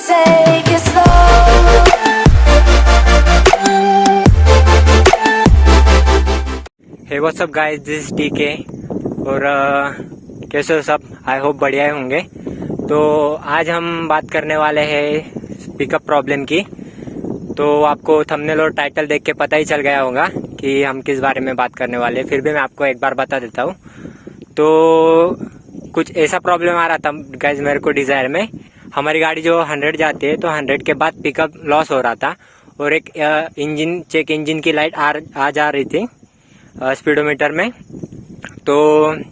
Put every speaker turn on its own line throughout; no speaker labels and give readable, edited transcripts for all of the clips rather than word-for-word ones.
take it slow.
Hey what's up guys, this TK. और कैसे हो सब? आई होप बढ़िया होंगे। तो आज हम बात करने वाले हैं पिकअप प्रॉब्लम की। तो आपको थंबनेल और टाइटल देख के पता ही चल गया होगा कि हम किस बारे में बात करने वाले हैं। फिर भी मैं आपको एक बार बता देता हूँ। तो कुछ ऐसा प्रॉब्लम आ रहा था गाइस मेरे को डिज़ायर में। हमारी गाड़ी जो 100 जाती है तो 100 के बाद पिकअप लॉस हो रहा था और एक इंजन चेक इंजन की लाइट आ जा रही थी स्पीडोमीटर में। तो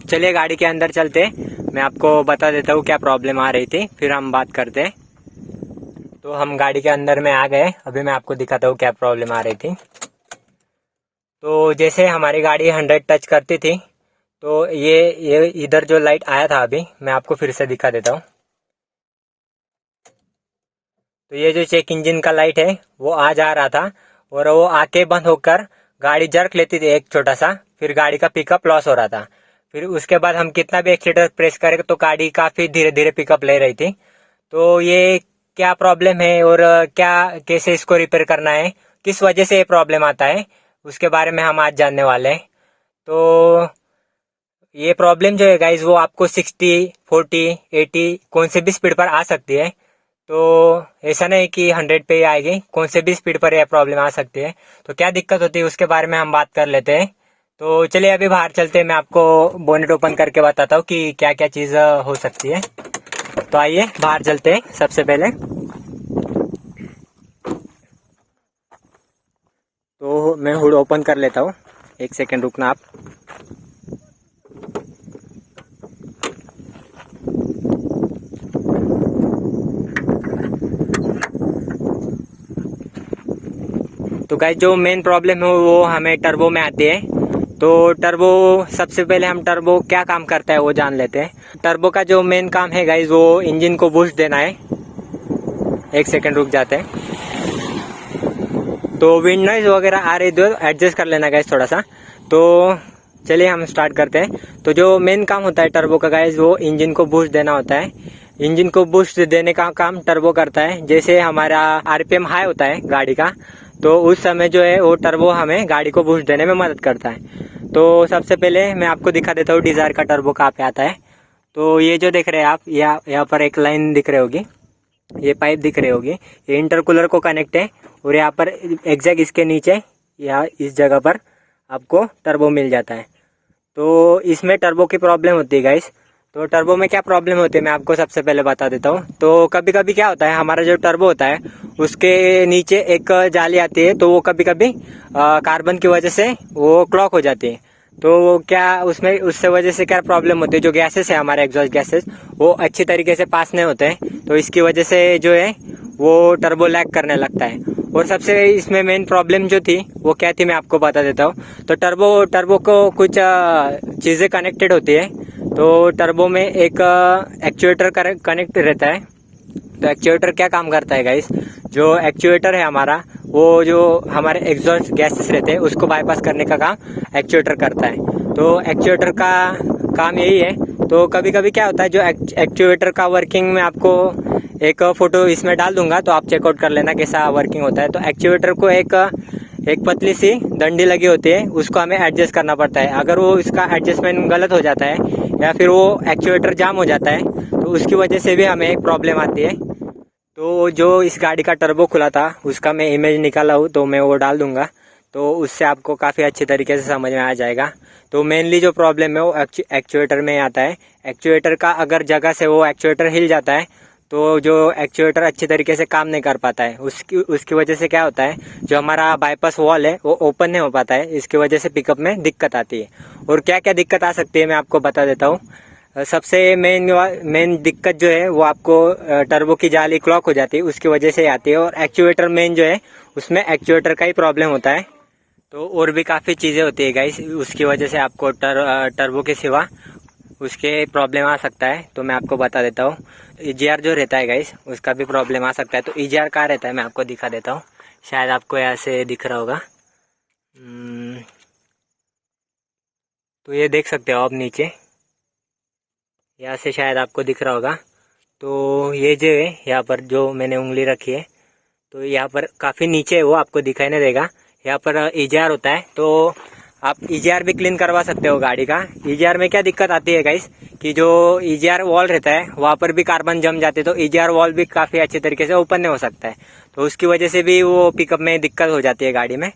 चलिए गाड़ी के अंदर चलते, मैं आपको बता देता हूँ क्या प्रॉब्लम आ रही थी, फिर हम बात करते हैं। तो हम गाड़ी के अंदर में आ गए। अभी मैं आपको दिखाता हूँ क्या प्रॉब्लम आ रही थी। तो जैसे हमारी गाड़ी 100 टच करती थी तो ये इधर जो लाइट आया था, अभी मैं आपको फिर से दिखा देता हूँ। तो ये जो चेक इंजन का लाइट है वो आ जा रहा था और वो आके बंद होकर गाड़ी जर्क लेती थी एक छोटा सा, फिर गाड़ी का पिकअप लॉस हो रहा था। फिर उसके बाद हम कितना भी एक्सीलेटर प्रेस करें तो गाड़ी काफ़ी धीरे धीरे पिकअप ले रही थी। तो ये क्या प्रॉब्लम है और क्या कैसे इसको रिपेयर करना है, किस वजह से ये प्रॉब्लम आता है, उसके बारे में हम आज जानने वाले हैं। तो ये प्रॉब्लम जो है गाइज वो आपको 60, 40, 80 कौन से भी स्पीड पर आ सकती है। तो ऐसा नहीं कि 100 पे ही आएगी, कौन से भी स्पीड पर यह प्रॉब्लम आ सकती है। तो क्या दिक्कत होती है उसके बारे में हम बात कर लेते हैं। तो चलिए अभी बाहर चलते हैं, मैं आपको बोनेट ओपन करके बताता हूँ कि क्या क्या चीज़ हो सकती है। तो आइए बाहर चलते हैं सबसे पहले। तो मैं हुड ओपन कर लेता हूँ, एक सेकेंड रुकना आप। तो गाइस जो मेन प्रॉब्लम है वो हमें टर्बो में आती है। तो टर्बो, सबसे पहले हम टर्बो क्या काम करता है वो जान लेते हैं। टर्बो का जो मेन काम है गाइस वो इंजन को बूस्ट देना है। एक सेकंड रुक जाते हैं। तो विंड नॉइज वगैरह आ रही तो एडजस्ट कर लेना गाइस थोड़ा सा। तो चलिए हम स्टार्ट करते हैं। तो जो मेन काम होता है टर्बो का गाइस वो इंजन को बूस्ट देना होता है। इंजन को बूस्ट देने का काम टर्बो करता है। जैसे हमारा आरपीएम हाई होता है गाड़ी का, तो उस समय जो है वो टर्बो हमें गाड़ी को बूस्ट देने में मदद करता है। तो सबसे पहले मैं आपको दिखा देता हूँ डिजायर का टर्बो कहाँ पे आता है। तो ये जो देख रहे हैं आप, यहाँ पर एक लाइन दिख रही होगी, ये पाइप दिख रही होगी, ये इंटरकूलर को कनेक्ट है। और यहाँ पर एग्जैक्ट इसके नीचे या इस जगह पर आपको टर्बो मिल जाता है। तो इसमें टर्बो की प्रॉब्लम होती है गाइस। तो टर्बो में क्या प्रॉब्लम होती है मैं आपको सबसे पहले बता देता हूँ। तो कभी कभी क्या होता है, हमारा जो टर्बो होता है उसके नीचे एक जाली आती है, तो वो कभी कभी कार्बन की वजह से वो क्लॉक हो जाती है। तो वो क्या उसमें उससे वजह से क्या प्रॉब्लम होती है, जो गैसेस है हमारे एग्जॉस्ट गैसेस वो अच्छी तरीके से पास नहीं होते हैं। तो इसकी वजह से जो है वो टर्बो लैग करने लगता है। और सबसे इसमें मेन प्रॉब्लम जो थी वो क्या थी मैं आपको बता देता हूँ। तो टर्बो को कुछ चीज़ें कनेक्टेड होती है। तो टर्बो में एक एक्चुएटर कनेक्ट रहता है। तो एक्चुएटर क्या काम करता है गाइस, जो एक्चुएटर है हमारा वो जो हमारे एग्जॉस्ट गैसेस रहते हैं उसको बाईपास करने का काम एक्चुएटर करता है। तो एक्चुएटर का काम यही है। तो कभी कभी क्या होता है, जो एक्चुएटर का वर्किंग में आपको एक फ़ोटो इसमें डाल दूंगा, तो आप चेकआउट कर लेना कैसा वर्किंग होता है। तो एक्चुएटर को एक पतली सी डंडी लगी होती है, उसको हमें एडजस्ट करना पड़ता है। अगर वो इसका एडजस्टमेंट गलत हो जाता है या फिर वो एक्चुएटर जाम हो जाता है तो उसकी वजह से भी हमें एक प्रॉब्लम आती है। तो जो इस गाड़ी का टर्बो खुला था उसका मैं इमेज निकाला हूँ, तो मैं वो डाल दूंगा, तो उससे आपको काफ़ी अच्छी तरीके से समझ में आ जाएगा। तो मेनली जो प्रॉब्लम है वो एक्चुएटर में आता है। एक्चुएटर का अगर जगह से वो एक्चुएटर हिल जाता है तो जो एक्चुएटर अच्छी तरीके से काम नहीं कर पाता है। उसकी वजह से क्या होता है, जो हमारा बाईपास वॉल है वो ओपन नहीं हो पाता है। इसकी वजह से पिकअप में दिक्कत आती है। और क्या क्या दिक्कत आ सकती है मैं आपको बता देता हूँ। सबसे मेन दिक्कत जो है वो आपको टर्बो की जाली क्लॉक हो जाती है, उसकी वजह से आती है। और एक्चुएटर मेन जो है उसमें एक्चुएटर का ही प्रॉब्लम होता है। तो और भी काफ़ी चीज़ें होती है गाइस, उसकी वजह से आपको टर्बो के सिवा उसके प्रॉब्लम आ सकता है। तो मैं आपको बता देता हूँ। ईजीआर जो रहता है गाइस उसका भी प्रॉब्लम आ सकता है। तो ईजीआर कहाँ रहता है मैं आपको दिखा देता हूँ, शायद आपको ऐसे दिख रहा होगा। तो ये देख सकते हो आप नीचे, यहाँ से शायद आपको दिख रहा होगा। तो ये जो है यहाँ पर जो मैंने उंगली रखी है, तो यहाँ पर काफ़ी नीचे है, वो आपको दिखाई नहीं देगा। यहाँ पर EGR होता है, तो आप EGR भी क्लीन करवा सकते हो गाड़ी का। EGR में क्या दिक्कत आती है गाइस, कि जो EGR वॉल रहता है वहाँ पर भी कार्बन जम जाते हैं, तो EGR वॉल भी काफ़ी अच्छे तरीके से ओपन नहीं हो सकता है, तो उसकी वजह से भी वो पिकअप में दिक्कत हो जाती है गाड़ी में।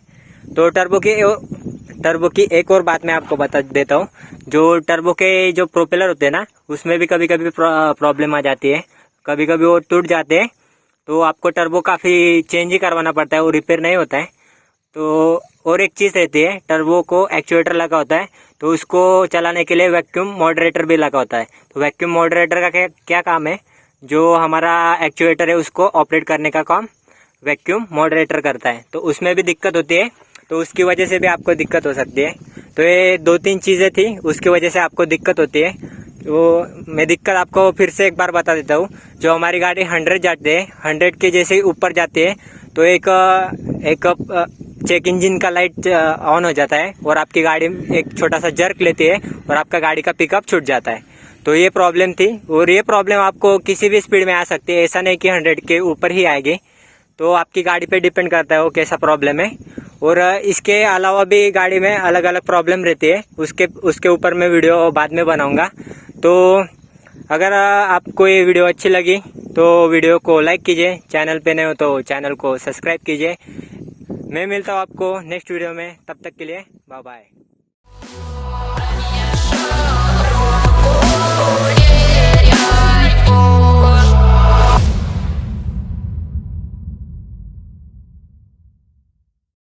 तो टर्बो की एक और बात मैं आपको बता देता हूँ। जो टर्बो के जो प्रोपेलर होते हैं ना, उसमें भी कभी कभी प्रॉब्लम आ जाती है, कभी कभी वो टूट जाते हैं, तो आपको टर्बो काफ़ी चेंज ही करवाना पड़ता है, वो रिपेयर नहीं होता है। तो और एक चीज़ रहती है, टर्बो को एक्चुएटर लगा होता है, तो उसको चलाने के लिए वैक्यूम मॉडरेटर भी लगा होता है। तो वैक्यूम मॉडरेटर का क्या काम है, जो हमारा एक्चुएटर है उसको ऑपरेट करने का काम वैक्यूम मॉडरेटर करता है, तो उसमें भी दिक्कत होती है, तो उसकी वजह से भी आपको दिक्कत हो सकती है। तो ये 2-3 चीज़ें थी, उसकी वजह से आपको दिक्कत होती है। तो मैं दिक्कत आपको फिर से एक बार बता देता हूँ। जो हमारी गाड़ी 100 जाती है, 100 के जैसे ही ऊपर जाती है, तो एक चेक इंजन का लाइट ऑन हो जाता है और आपकी गाड़ी एक छोटा सा जर्क लेती है और आपका गाड़ी का पिकअप छूट जाता है। तो ये प्रॉब्लम थी, और ये प्रॉब्लम आपको किसी भी स्पीड में आ सकती है, ऐसा नहीं कि 100 के ऊपर ही आएगी। तो आपकी गाड़ी पे डिपेंड करता है वो कैसा प्रॉब्लम है। और इसके अलावा भी गाड़ी में अलग अलग प्रॉब्लम रहती है, उसके ऊपर मैं वीडियो बाद में बनाऊंगा। तो अगर आपको ये वीडियो अच्छी लगी तो वीडियो को लाइक कीजिए, चैनल पे नए हो तो चैनल को सब्सक्राइब कीजिए। मैं मिलता हूँ आपको नेक्स्ट वीडियो में, तब तक के लिए बाय बाय।